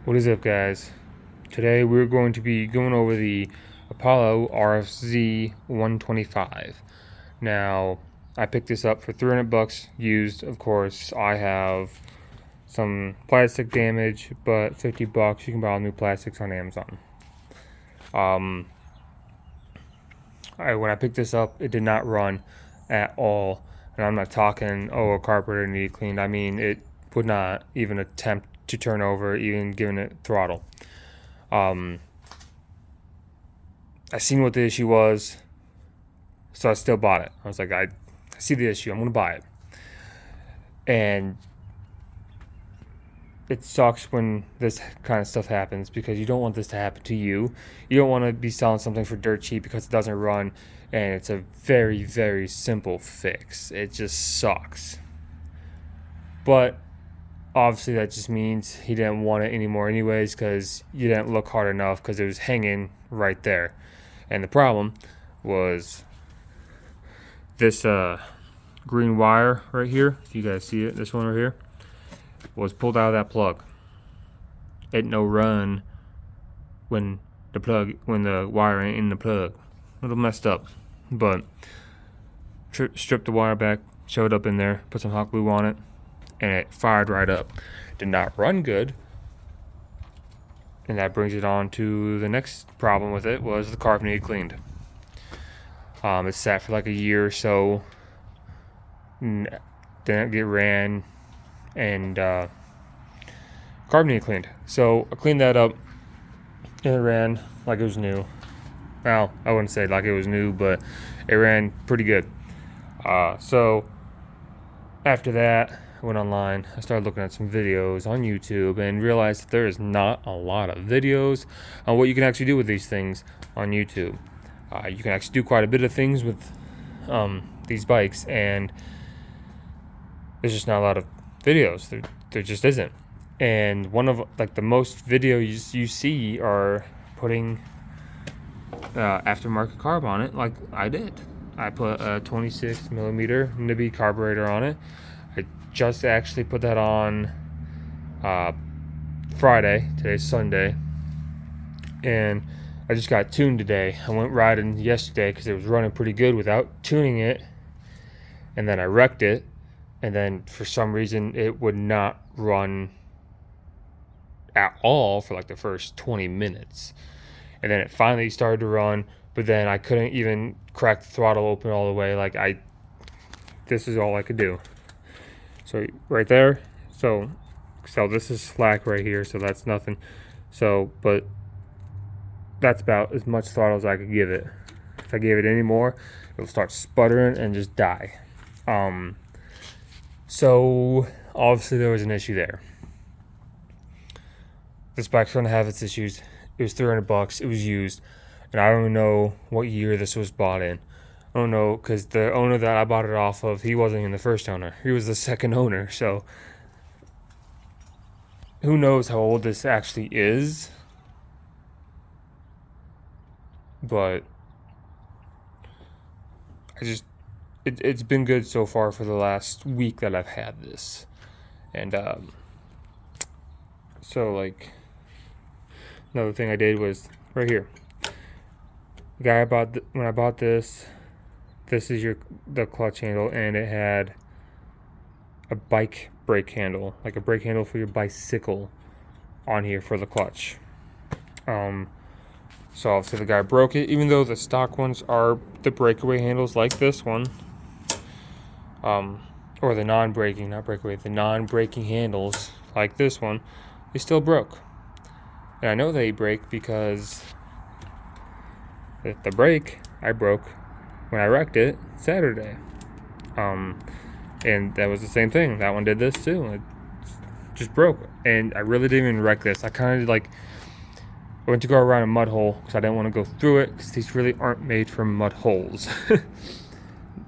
What is up, guys? Today we're going to be going over the Apollo RFZ 125. Now, I picked this up for 300 bucks used. Of course, I have some plastic damage, but 50 bucks you can buy all new plastics on Amazon. When I picked this up, it did not run at all. And I'm not talking, a carburetor needed cleaned. I mean, it would not even attempt to turn over, even giving it throttle. I seen what the issue was, so I still bought it. I was like, I see the issue, I'm gonna buy it. And it sucks when this kind of stuff happens because you don't want this to happen to you. You don't want to be selling something for dirt cheap because it doesn't run, and it's a very, very simple fix. It just sucks. But obviously that just means he didn't want it anymore anyways because you didn't look hard enough because it was hanging right there. And the problem was this green wire right here, if you guys see it, this one right here, was pulled out of that plug. It no run when the wire ain't in the plug. A little messed up, but stripped the wire back, showed up in there, put some hot glue on it, and it fired right up. Did not run good. And that brings it on to the next problem with it, was the carb needed cleaned. It sat for like a year or so, didn't get ran, and carb needed cleaned. So I cleaned that up, and it ran like it was new. Well, I wouldn't say like it was new, but it ran pretty good. So after that, I went online. I started looking at some videos on YouTube and realized that there is not a lot of videos on what you can actually do with these things on YouTube. You can actually do quite a bit of things with these bikes, and there's just not a lot of videos. There just isn't. And one of the most videos you see are putting aftermarket carb on it, like I did. I put a 26 millimeter Nibby carburetor on it. I just actually put that on Friday. Today's Sunday, and I just got tuned today. I went riding yesterday because it was running pretty good without tuning it, and then I wrecked it, and then for some reason it would not run at all for like the first 20 minutes, and then it finally started to run, but then I couldn't even crack the throttle open all the way. This is all I could do. So right there, so this is slack right here, so that's nothing. So, but that's about as much throttle as I could give it. If I gave it any more, it'll start sputtering and just die. So obviously there was an issue there. This bike's gonna have its issues. It was 300 bucks. It was used, and I don't even know what year this was bought in. I don't know, because the owner that I bought it off of, he wasn't even the first owner. He was the second owner. So who knows how old this actually is. But it's been good so far for the last week that I've had this. And so another thing I did was right here. The guy when I bought this is the clutch handle, and it had a bike brake handle, like a brake handle for your bicycle, on here for the clutch. So obviously the guy broke it, even though the stock ones are the breakaway handles like this one, or the non-braking handles like this one. They still broke, and I know they break because the brake I broke when I wrecked it Saturday. And that was the same thing. That one did this too. It just broke. And I really didn't even wreck this. I kind of I went to go around a mud hole because I didn't want to go through it, because these really aren't made for mud holes.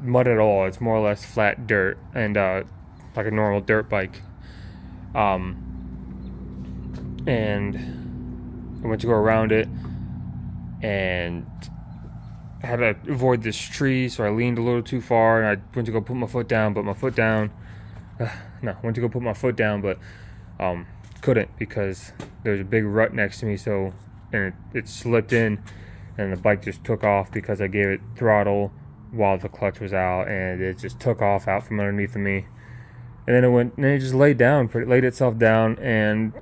Mud at all. It's more or less flat dirt, and like a normal dirt bike. And I went to go around it, and I had to avoid this tree, so I leaned a little too far, and I went to go put my foot down, but couldn't because there's a big rut next to me, so and it slipped in, and the bike just took off because I gave it throttle while the clutch was out, and it just took off out from underneath of me. And then it just laid itself down, and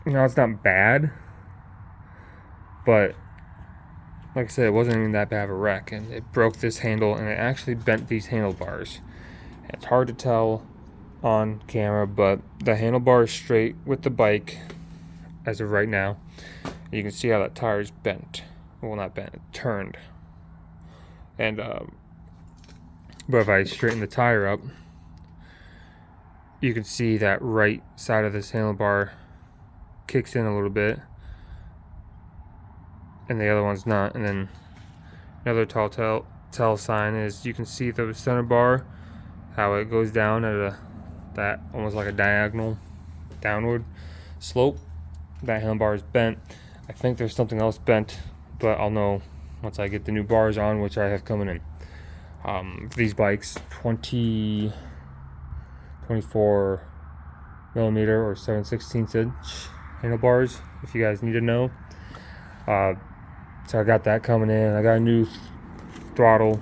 it's not bad, but like I said, it wasn't even that bad of a wreck, and it broke this handle, and it actually bent these handlebars. It's hard to tell on camera, but the handlebar is straight with the bike as of right now. You can see how that tire is bent. Well, not bent, it turned. And but if I straighten the tire up, you can see that right side of this handlebar kicks in a little bit, and the other one's not. And then another tell sign is you can see the center bar, how it goes down at that almost like a diagonal downward slope. That handlebar is bent. I think there's something else bent, but I'll know once I get the new bars on, which I have coming in. These bikes, 24 millimeter or 7/16 inch handlebars, if you guys need to know. So I got that coming in. I got a new throttle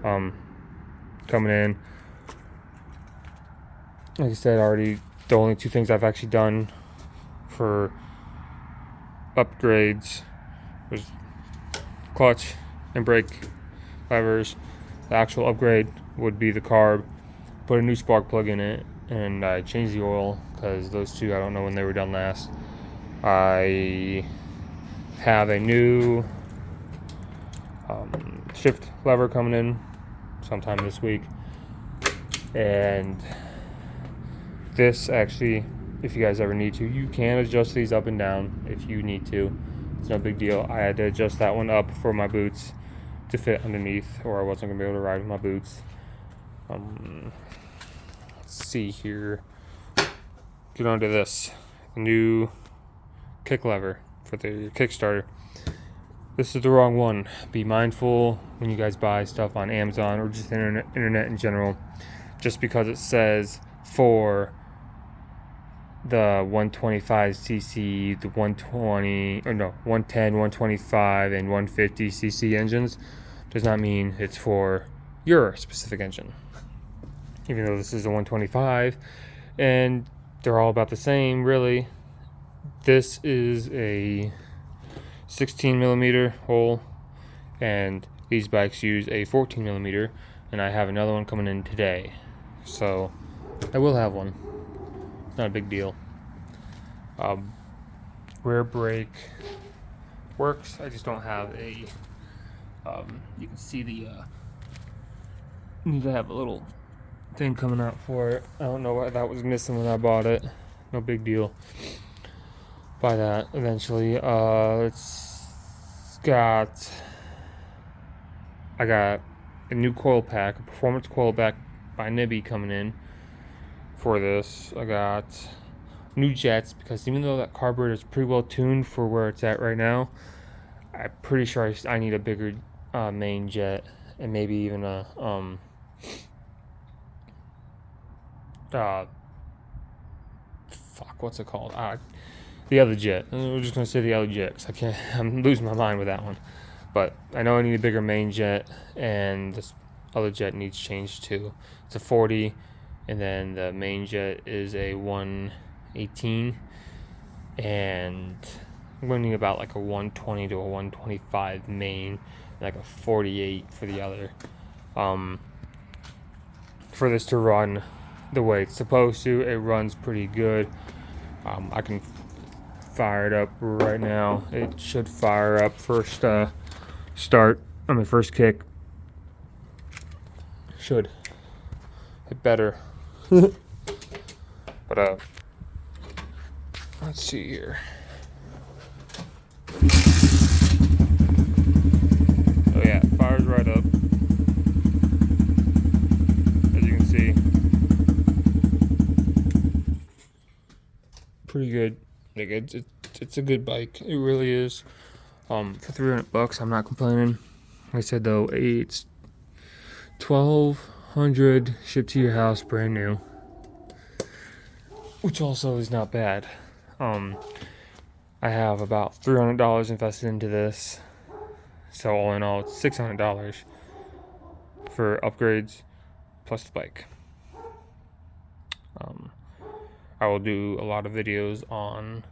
coming in. Like I said already, the only two things I've actually done for upgrades was clutch and brake levers. The actual upgrade would be the carb, put a new spark plug in it, and I changed the oil because those two, I don't know when they were done last. I have a new shift lever coming in sometime this week, and this actually, if you guys ever need to, you can adjust these up and down if you need to. It's no big deal. I had to adjust that one up for my boots to fit underneath, or I wasn't gonna be able to ride with my boots. Let's see here. Get onto this new kick lever for the Kickstarter. This is the wrong one. Be mindful when you guys buy stuff on Amazon or just internet in general. Just because it says for the 125cc, the 110, 125, and 150cc engines does not mean it's for your specific engine. Even though this is a 125 and they're all about the same, really. This is a 16 millimeter hole, and these bikes use a 14 millimeter, and I have another one coming in today, so I will have one. Not a big deal. Rear brake works. I just don't have a you can see the need to have a little thing coming out for it. I don't know why that was missing when I bought it. No big deal. Buy that eventually. I got a new coil pack, a performance coil pack by Nibby coming in for this. I got new jets because even though that carburetor is pretty well tuned for where it's at right now, I'm pretty sure I need a bigger main jet, and maybe even a what's it called? The other jet. We're just gonna say the other jet because I'm losing my mind with that one. But I know I need a bigger main jet, and this other jet needs change too. It's a 40, and then the main jet is a 118, and I'm going to need about like a 120 to a 125 main, like a 48 for the other. For this to run the way it's supposed to, it runs pretty good. I can fire it up right now. It should fire up first first kick. Should. It better. But let's see here. Oh yeah, it fires right up. As you can see. Pretty good. Like it's a good bike. It really is. For $300, I'm not complaining. Like I said though, it's $1,200 shipped to your house, brand new. which also is not bad. I have about $300 invested into this, so all in all, it's $600 for upgrades plus the bike. I will do a lot of videos on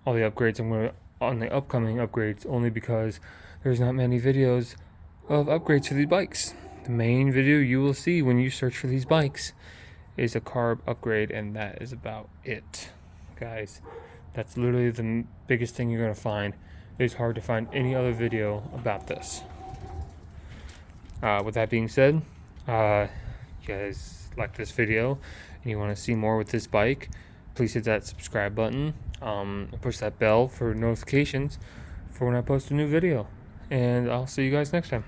all the upgrades. On the upcoming upgrades only because there's not many videos of upgrades for these bikes. The main video you will see when you search for these bikes is a carb upgrade, and that is about it, guys. That's literally the biggest thing you're gonna find. It's hard to find any other video about this. With that being said, you guys like this video and you want to see more with this bike, please hit that subscribe button, push that bell for notifications for when I post a new video, and I'll see you guys next time.